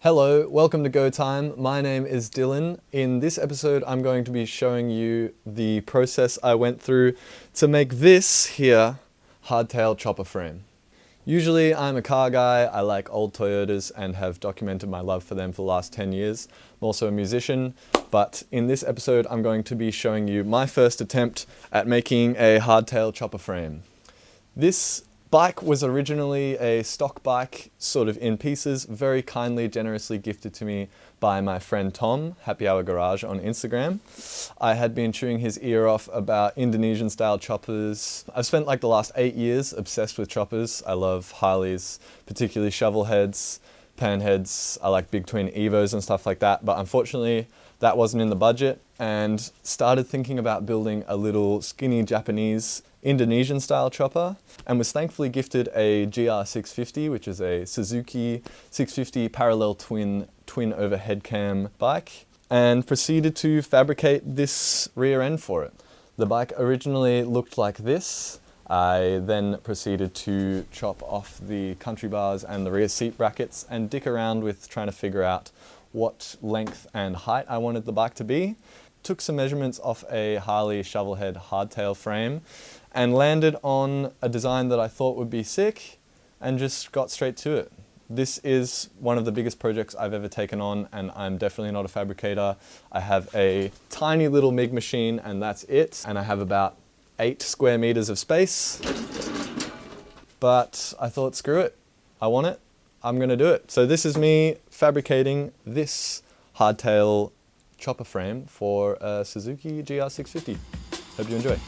Hello, welcome to Go Time. My name is Dylan. In this episode, I'm going to be showing you the process I went through to make this here hardtail chopper frame. Usually I'm a car guy, I like old Toyotas and have documented my love for them for the last 10 years. I'm also a musician, but in this episode I'm going to be showing you my first attempt at making a hardtail chopper frame. This bike was originally a stock bike, sort of in pieces, very kindly, generously gifted to me by my friend Tom, Happy Hour Garage on Instagram. I had been chewing his ear off about Indonesian style choppers. I've spent like the last 8 years obsessed with choppers. I love Harleys, particularly shovel heads, pan heads. I like big twin Evos and stuff like that, but unfortunately that wasn't in the budget, and started thinking about building a little skinny Japanese Indonesian style chopper, and was thankfully gifted a GR650, which is a Suzuki 650 parallel twin overhead cam bike, and proceeded to fabricate this rear end for it. The bike originally looked like this. I then proceeded to chop off the country bars and the rear seat brackets and dick around with trying to figure out what length and height I wanted the bike to be. Took some measurements off a Harley shovelhead hardtail frame and landed on a design that I thought would be sick and just got straight to it. This is one of the biggest projects I've ever taken on, and I'm definitely not a fabricator. I have a tiny little MIG machine and that's it, and I have about 8 square meters of space, but I thought, screw it, I want it, I'm gonna do it. So this is me fabricating this hardtail chopper frame for a Suzuki GR650. Hope you enjoy.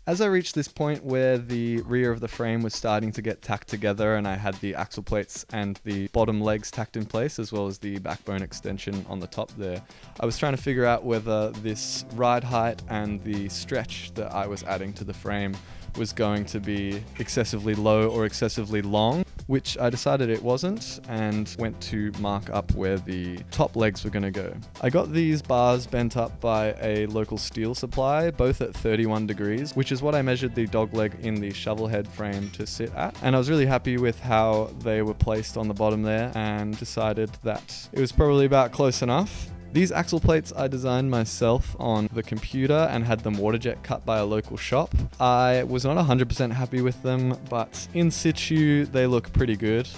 As I reached this point where the rear of the frame was starting to get tacked together and I had the axle plates and the bottom legs tacked in place as well as the backbone extension on the top there, I was trying to figure out whether this ride height and the stretch that I was adding to the frame was going to be excessively low or excessively long, which I decided it wasn't, and went to mark up where the top legs were going to go. I got these bars bent up by a local steel supply, both at 31 degrees, which is what I measured the dog leg in the shovel head frame to sit at, and I was really happy with how they were placed on the bottom there and decided that it was probably about close enough. These axle plates I designed myself on the computer and had them water jet cut by a local shop. I was not 100% happy with them, but in situ they look pretty good.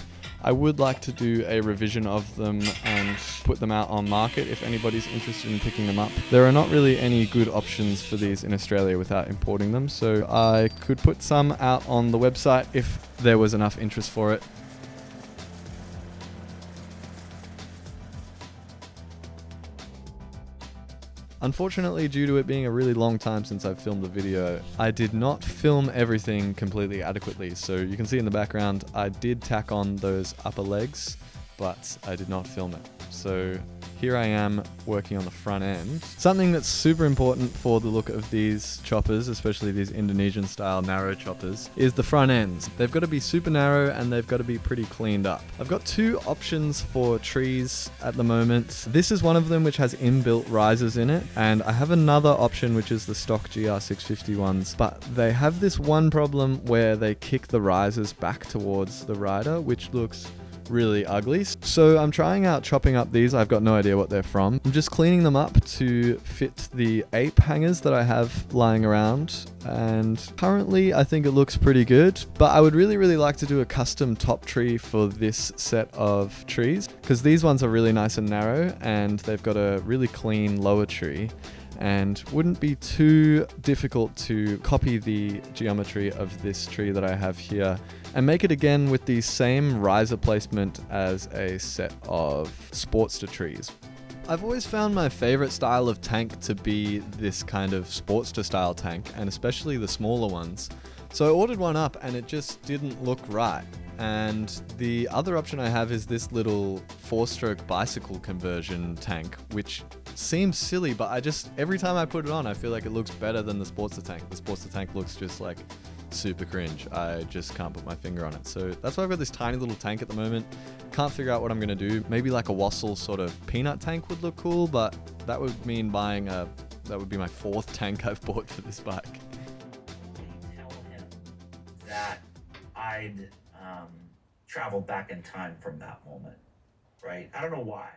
I would like to do a revision of them and put them out on market if anybody's interested in picking them up. There are not really any good options for these in Australia without importing them, so I could put some out on the website if there was enough interest for it. Unfortunately, due to it being a really long time since I've filmed a video, I did not film everything completely adequately. So you can see in the background, I did tack on those upper legs, but I did not film it. So here I am working on the front end. Something that's super important for the look of these choppers, especially these Indonesian style narrow choppers, is the front ends. They've got to be super narrow and they've got to be pretty cleaned up. I've got two options for trees at the moment. This is one of them which has inbuilt risers in it, and I have another option which is the stock GR650 ones, but they have this one problem where they kick the risers back towards the rider, which looks really ugly. So I'm trying out chopping up these. I've got no idea what they're from. I'm just cleaning them up to fit the ape hangers that I have lying around, and currently I think it looks pretty good, but I would really like to do a custom top tree for this set of trees, because these ones are really nice and narrow and they've got a really clean lower tree, and wouldn't be too difficult to copy the geometry of this tree that I have here and make it again with the same riser placement as a set of Sportster trees. I've always found my favorite style of tank to be this kind of Sportster style tank, and especially the smaller ones. So I ordered one up and it just didn't look right. And the other option I have is this little 4-stroke bicycle conversion tank, which seems silly, but every time I put it on, I feel like it looks better than the Sportster tank. The Sportster tank looks just like super cringe. I just can't put my finger on it. So that's why I've got this tiny little tank at the moment. Can't figure out what I'm going to do. Maybe like a Wassel sort of peanut tank would look cool, but that would mean that would be my 4th tank I've bought for this bike. Tell him that I'd travel back in time from that moment, right? I don't know why.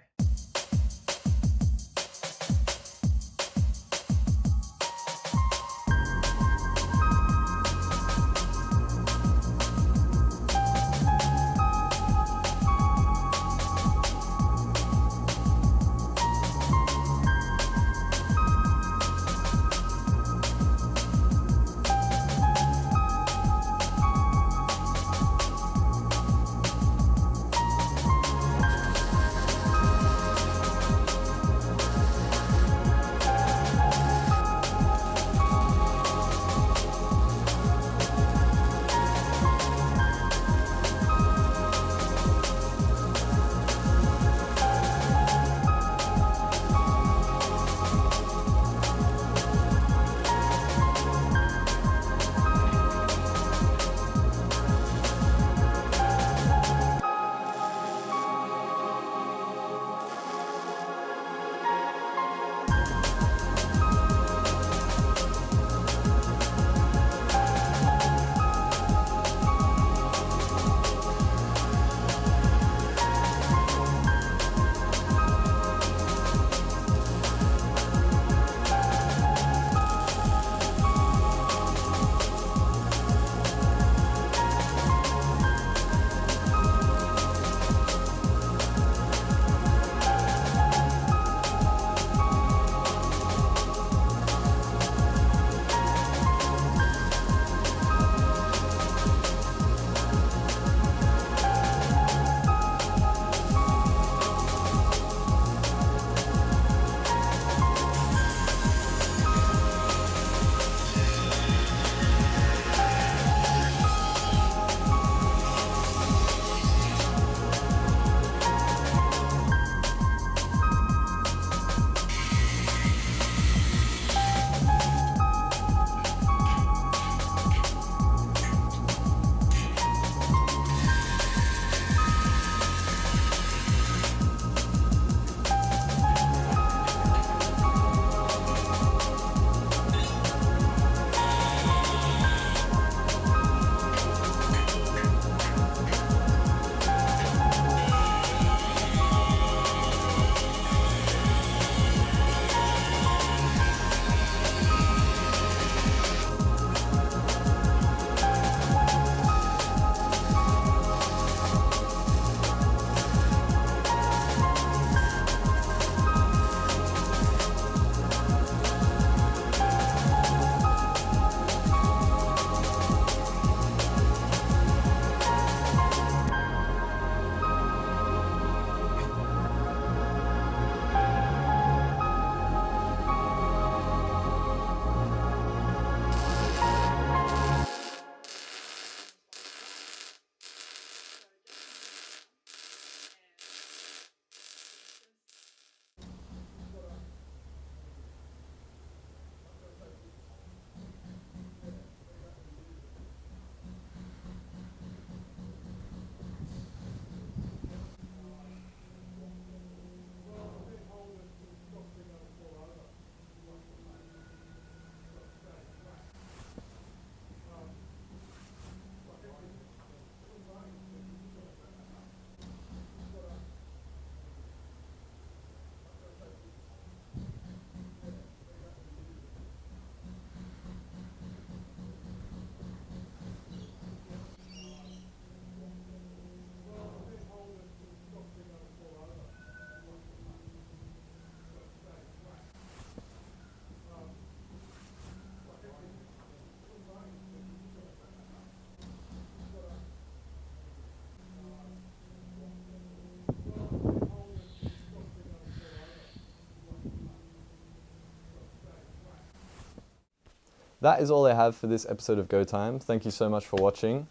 that is all I have for this episode of Go Time. Thank you so much for watching.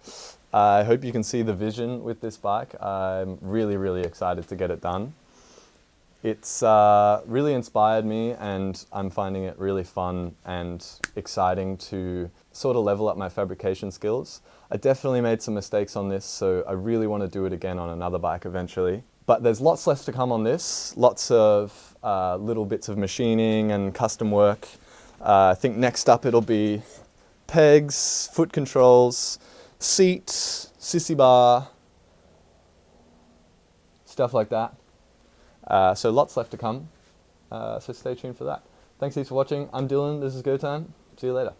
I hope you can see the vision with this bike. I'm really, really excited to get it done. It's really inspired me, and I'm finding it really fun and exciting to sort of level up my fabrication skills. I definitely made some mistakes on this, so I really want to do it again on another bike eventually. But there's lots left to come on this, lots of little bits of machining and custom work. I think next up it'll be pegs, foot controls, seat, sissy bar, stuff like that. So lots left to come, so stay tuned for that. Thanks heaps for watching. I'm Dylan, this is Go Time. See you later.